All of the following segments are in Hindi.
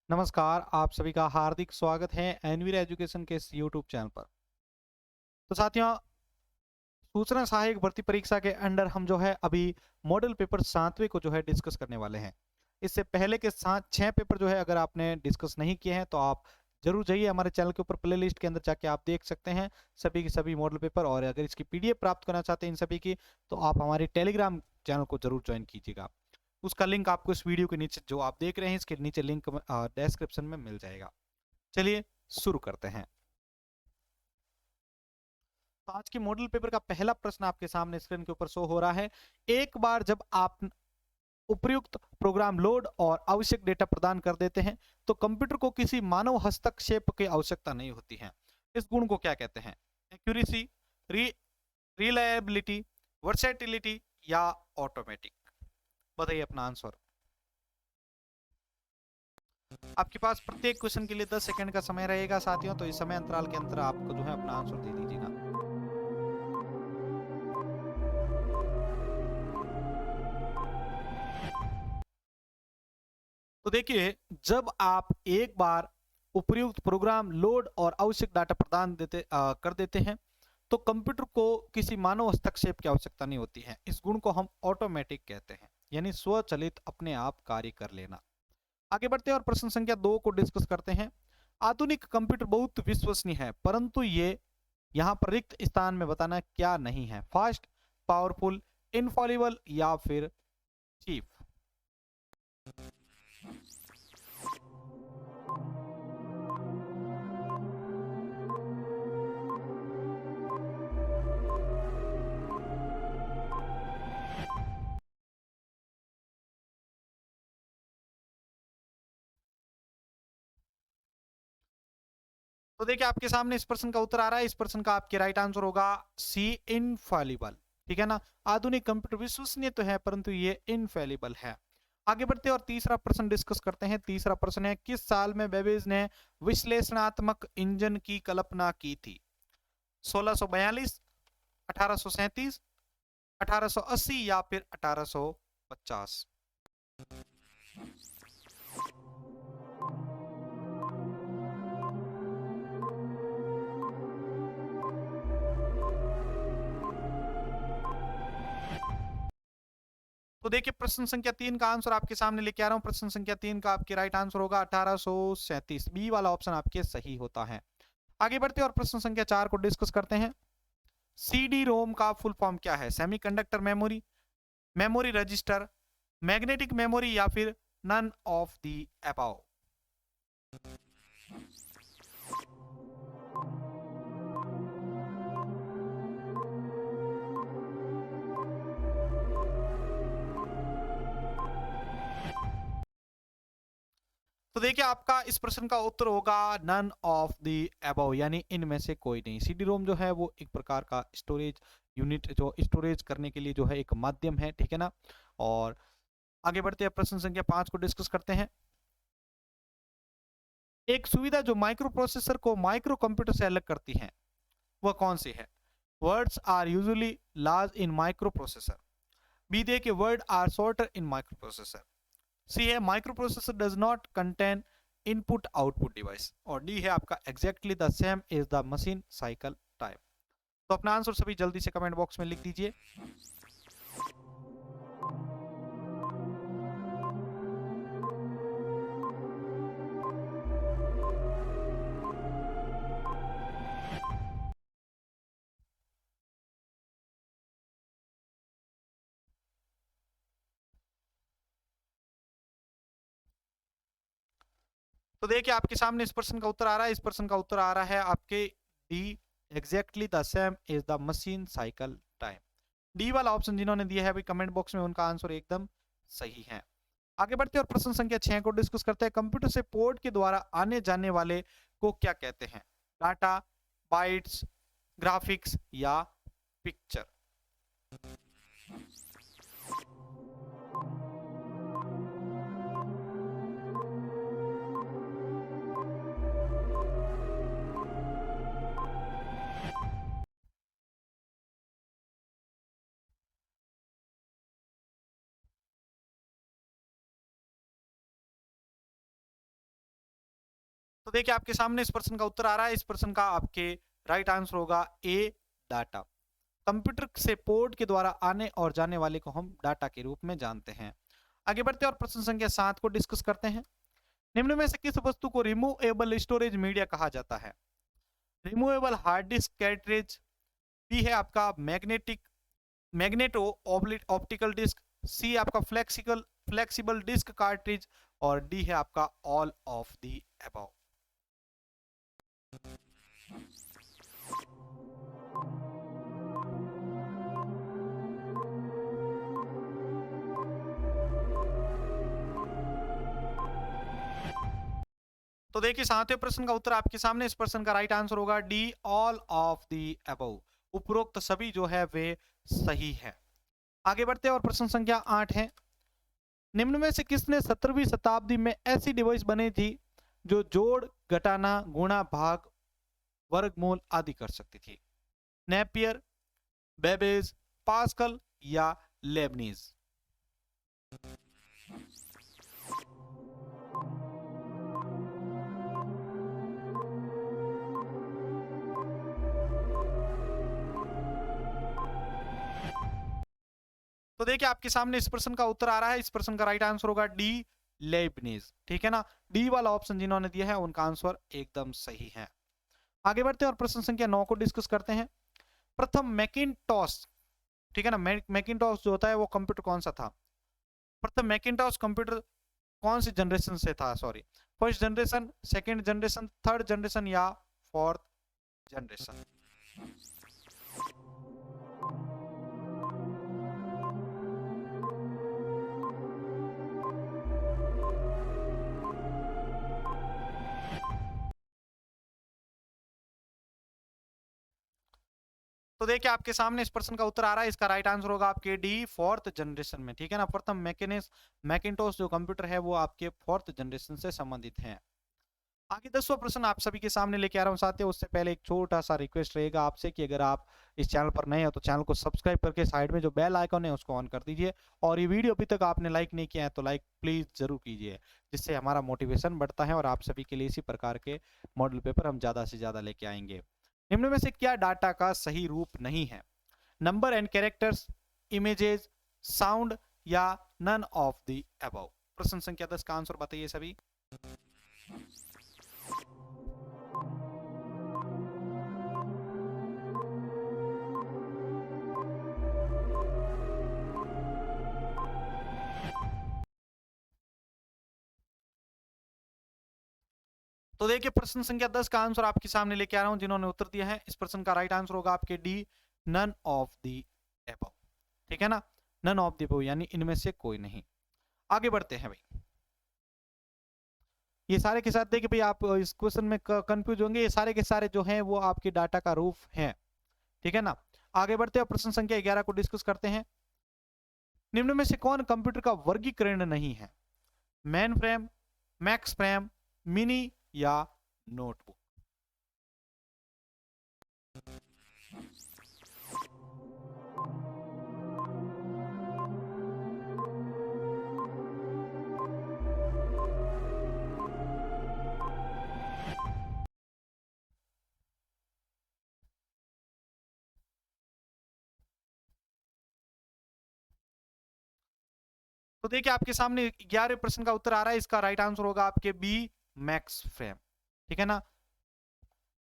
नमस्कार, आप सभी का हार्दिक स्वागत है एनवीर एजुकेशन के इस यूट्यूब चैनल पर। तो साथियों, सूचना सहायक भर्ती परीक्षा के अंडर हम जो है अभी मॉडल पेपर 7वें को जो है डिस्कस करने वाले हैं। इससे पहले के 6 पेपर जो है अगर आपने डिस्कस नहीं किए हैं तो आप जरूर जाइए हमारे चैनल के ऊपर प्लेलिस्ट के अंदर जाके आप देख सकते हैं सभी के सभी मॉडल पेपर। और अगर इसकी पीडीएफ प्राप्त करना चाहते हैं इन सभी की, तो आप हमारे टेलीग्राम चैनल को जरूर ज्वाइन कीजिएगा। उसका लिंक आपको इस वीडियो के नीचे जो आप देख रहे हैं इसके नीचे लिंक डिस्क्रिप्शन में मिल जाएगा। चलिए शुरू करते हैं। तो आज के मॉडल पेपर का पहला प्रश्न आपके सामने स्क्रीन के ऊपर शो हो रहा है। एक बार जब आप उपयुक्त प्रोग्राम लोड और आवश्यक डेटा प्रदान कर देते हैं तो कंप्यूटर को किसी मानव हस्तक्षेप की आवश्यकता नहीं होती है। इस गुण को क्या कहते हैं? एक्यूरेसी, रिलायबिलिटी, वर्सेटिलिटी या ऑटोमेटिक? बताइए अपना आंसर। आपके पास प्रत्येक क्वेश्चन के लिए 10 सेकंड का समय रहेगा साथियों, तो इस समय अंतराल के अंदर आपको जो है अपना आंसर दे दीजिएगा। तो देखिए, जब आप एक बार उपयुक्त प्रोग्राम लोड और आवश्यक डाटा प्रदान कर देते हैं तो कंप्यूटर को किसी मानव हस्तक्षेप की आवश्यकता नहीं होती है। इस गुण को हम ऑटोमेटिक कहते हैं, यानी स्वचालित अपने आप कार्य कर लेना। आगे बढ़ते हैं और प्रश्न संख्या 2 को डिस्कस करते हैं। आधुनिक कंप्यूटर बहुत विश्वसनीय है, परंतु ये यहाँ पर रिक्त स्थान में बताना क्या नहीं है? फास्ट, पावरफुल, इनफॉलिबल या फिर चीप? तो देखिए, आपके सामने इस प्रश्न का उत्तर आ रहा है। इस प्रश्न का आपके राइट आंसर होगा सी, इनफॉलिबल। ठीक है ना? आधुनिक कंप्यूटर विश्वसनीय तो है, परंतु ये इनफॉलिबल है। आगे बढ़ते हैं और तीसरा प्रश्न डिस्कस करते हैं। तीसरा प्रश्न है, किस साल में बेबेज ने विश्लेषणात्मक इंजन की कल्पना की थी? 1642, 1837, 1880 या फिर 1850? तो देखिए, प्रश्न संख्या 3 का आंसर आपके सामने लेके आ रहा हूं। प्रश्न संख्या 3 का आपके राइट आंसर होगा 1837। बी वाला ऑप्शन आपके सही होता है। आगे बढ़ते हैं और प्रश्न संख्या 4 को डिस्कस करते हैं। सीडी रोम का फुल फॉर्म क्या है? Semiconductor memory, memory register, magnetic memory या फिर नन ऑफ द अबव? तो देखिए, आपका इस प्रश्न का उत्तर होगा नन ऑफ द अबव, यानी इनमें से कोई नहीं। सीडी रोम जो है वो एक प्रकार का स्टोरेज यूनिट, जो स्टोरेज करने के लिए जो है एक माध्यम है। ठीक है ना? और आगे बढ़ते हैं, प्रश्न संख्या 5 को डिस्कस करते हैं। एक सुविधा जो माइक्रो प्रोसेसर को माइक्रो कंप्यूटर से अलग करती है, वह कौन सी है? Words are usually large in microprocessor. B देखिए, word are shorter in microprocessor. C है, microprocessor does not contain input output device. और डी है आपका, exactly the same is the machine cycle time. तो अपना आंसर सभी जल्दी से कमेंट बॉक्स में लिख दीजिए। तो देखिए, आपके सामने इस प्रश्न का उत्तर आ रहा है। इस प्रश्न का उत्तर आ रहा है आपके D, exactly the same is the machine cycle time. D वाला ऑप्शन जिन्होंने दिया है अभी कमेंट बॉक्स में, उनका आंसर एकदम सही है। आगे बढ़ते हैं और प्रश्न संख्या 6 को डिस्कस करते हैं। कंप्यूटर से पोर्ट के द्वारा आने जाने वाले को क्या कहते हैं? डाटा, बाइट्स, ग्राफिक्स या पिक्चर? तो देखिए आपके सामने इस प्रश्न का उत्तर आ रहा है। इस प्रश्न का आपके राइट आंसर होगा ए, डाटा। कंप्यूटर से पोर्ट के द्वारा आने और जाने वाले को हम डाटा के रूप में जानते हैं। आगे बढ़ते हैं और प्रश्न संख्या 7 को डिस्कस करते हैं। निम्न में से किस वस्तु को रिमूवेबल स्टोरेज मीडिया कहा जाता है? रिमूवेबल हार्ड डिस्क कैट्रिज, बी है आपका मैग्नेटिक मैग्नेटो ऑप्टिकल डिस्क, सी आपका फ्लेक्सिबल डिस्क कार्ट्रिज और डी है आपका ऑल ऑफ द अबव। तो देखिए 7वें प्रश्न का उत्तर आपके सामने। इस प्रश्न का राइट आंसर होगा D, all of the above. उपरोक्त सभी जो है वे सही है। आगे बढ़ते हैं और प्रश्न संख्या 8 है। निम्न में से किसने 17वीं शताब्दी में ऐसी डिवाइस बनी थी जो जोड़, घटाना, गुणा, भाग, वर्गमूल आदि कर सकती थी? नेपियर, बेबेज, पास्कल या लेबनीज? तो देखिए आपके सामने इस प्रश्न का उत्तर आ रहा है। इस प्रश्न का राइट आंसर होगा डी, लेबनीज। ठीक है ना, डी वाला ऑप्शन जिन्होंने दिया है उनका आंसर एकदम सही है। आगे बढ़ते हैं और प्रश्न संख्या 9 को डिस्कस करते हैं। प्रथम मैकिंटॉश, ठीक है ना, मैकिंटॉश जो होता है वो कंप्यूटर कौन सा था? प्रथम मैकिंटॉश कंप्यूटर कौन सी जनरेशन से था? Sorry, first generation, second generation, third generation या फोर्थ जनरेशन? तो देखिए आपके सामने इस प्रश्न का उत्तर आ रहा है। इसका राइट आंसर होगा आपके डी, फोर्थ जनरेशन में। ठीक है ना, प्रथम मैकिंटोश जो कंप्यूटर है वो आपके फोर्थ जनरेशन से संबंधित है। आगे 10वां प्रश्न आप सभी के सामने लेके आ रहा हूँ साथियों। उससे पहले एक छोटा सा रिक्वेस्ट रहेगा आपसे कि अगर आप इस चैनल पर नए हो तो चैनल को सब्सक्राइब करके साइड में जो बेल आइकन है उसको ऑन कर दीजिए। और ये वीडियो अभी तक आपने लाइक नहीं किया है तो लाइक प्लीज जरूर कीजिए, जिससे हमारा मोटिवेशन बढ़ता है और आप सभी के लिए इसी प्रकार के मॉडल पेपर हम ज्यादा से ज्यादा लेके आएंगे। निम्न में से क्या डाटा का सही रूप नहीं है? Number and characters, images, sound या नन ऑफ द अबव? प्रश्न संख्या 10 का आंसर बताइए सभी। तो देखिए प्रश्न संख्या 10 का आंसर आपके सामने लेके आ रहा हूं। जिन्होंने उत्तर दिया है इस प्रश्न का राइट आंसर होगा आपके D, none of the above. ठीक है ना, नन ऑफ द अबव यानी इनमें से कोई नहीं। आगे बढ़ते हैं भाई। ये सारे के साथ देखिए भाई आप इस क्वेश्चन में कंफ्यूज होंगे। ये सारे के सारे जो हैं वो आपके डाटा का रूप हैं। ठीक है ना, आगे बढ़ते हैं प्रश्न संख्या 11 को डिस्कस करते हैं। निम्न में से कौन कंप्यूटर का वर्गीकरण नहीं है? Main frame, max frame, mini या नोटबुक? तो देखिए आपके सामने 11वें प्रश्न का उत्तर आ रहा है। इसका राइट आंसर होगा आपके बी, मैक्स फ्रेम। ठीक है ना,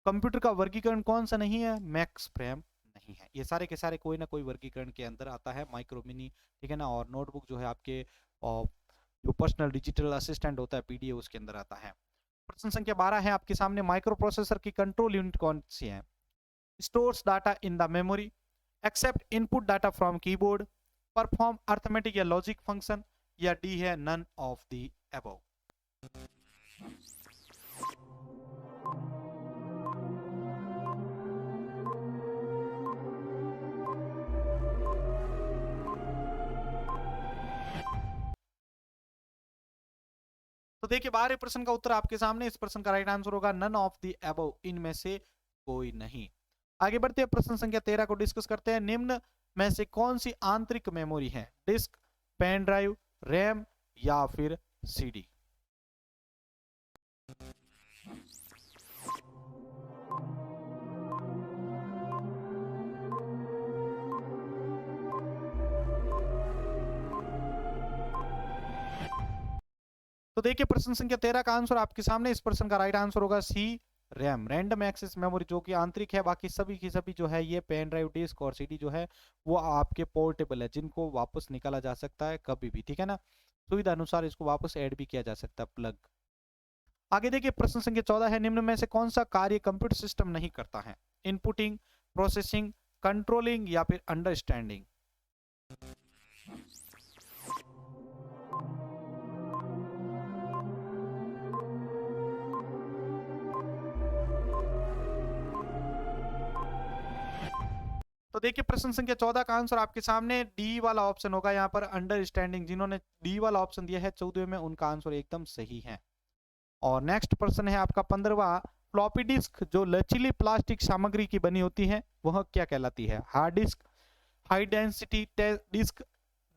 कंप्यूटर का वर्गीकरण कौन सा नहीं है? मैक्स फ्रेम नहीं है। ये सारे के सारे कोई ना कोई वर्गीकरण के अंदर आता है। माइक्रो मिनी, ठीक है ना, और नोटबुक जो है आपके जो पर्सनल डिजिटल असिस्टेंट होता है पीडीए उसके अंदर आता है। प्रश्न संख्या 12 है आपके सामने। माइक्रो प्रोसेसर की कंट्रोल यूनिट कौन सी है? Stores data in the memory, accept input data from keyboard, perform arithmetic या लॉजिक फंक्शन या डी है नन ऑफ द अबव? तो देखिए 12वें प्रश्न का उत्तर आपके सामने। इस प्रश्न का राइट आंसर होगा नन ऑफ द अबव, इनमें से कोई नहीं। आगे बढ़ते हैं प्रश्न संख्या 13 को डिस्कस करते हैं। निम्न में से कौन सी आंतरिक मेमोरी है? डिस्क, पेन ड्राइव, रैम या फिर सीडी? तो देखिए प्रश्न संख्या 13 का आंसर आपके सामने, इस प्रश्न का राइट आंसर होगा सी, रैम, रैंडम एक्सेस मेमोरी, जो कि आंतरिक है। बाकी सभी की सभी जो है ये पेन ड्राइव, डिस्क और सीडी जो है वो आपके पोर्टेबल है, जिनको वापस निकाला जा सकता है कभी भी, ठीक है ना। सुविधा अनुसार इसको वापस ऐड भी किया जा सकता है, प्लग। आगे देखिए प्रश्न संख्या 14 है, निम्न में से कौन सा कार्य कंप्यूटर सिस्टम नहीं करता है? इनपुटिंग, प्रोसेसिंग, कंट्रोलिंग या फिर अंडरस्टैंडिंग। तो देखिए प्रश्न संख्या 14 का आंसर आपके सामने डी वाला ऑप्शन होगा यहाँ पर, अंडरस्टैंडिंग। जिन्होंने डी वाला ऑप्शन दिया है 14 में, उनका आंसर एकदम सही है। और नेक्स्ट प्रश्न है आपका 15वां, फ्लॉपी डिस्क जो लचीली प्लास्टिक सामग्री की बनी होती है वह क्या कहलाती है? Hard disk, high density disk,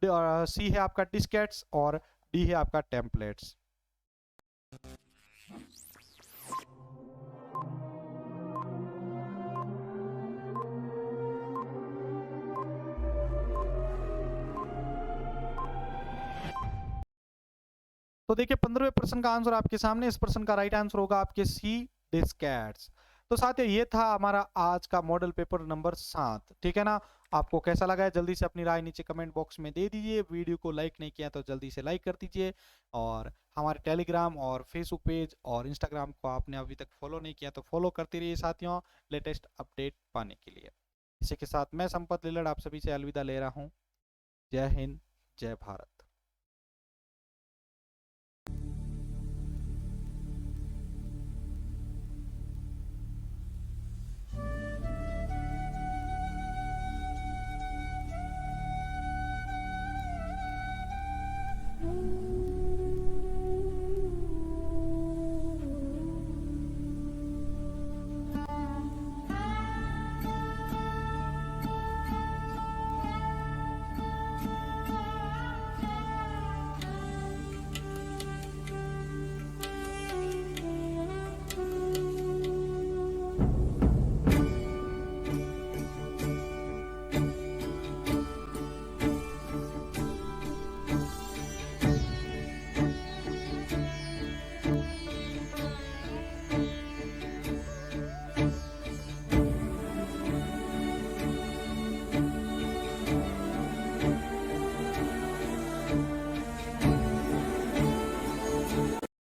C है आपका डिस्केट्स और डी है आपका टेम्पलेट्स। तो देखिए 15वें प्रश्न का आंसर आपके सामने, इस प्रश्न का राइट आंसर होगा आपके सी, डिस्केट्स। तो साथियों ये था हमारा आज का मॉडल पेपर नंबर 7, ठीक है ना। आपको कैसा लगा है जल्दी से अपनी राय नीचे कमेंट बॉक्स में दे दीजिए। वीडियो को लाइक नहीं किया तो जल्दी से लाइक कर दीजिए, और हमारे टेलीग्राम और फेसबुक पेज और इंस्टाग्राम को आपने अभी तक फॉलो नहीं किया तो फॉलो करते रहिए साथियों, लेटेस्ट अपडेट पाने के लिए। इसी के साथ मैं संपत लिलड़ आप सभी से अलविदा ले रहा हूँ। जय हिंद, जय भारत।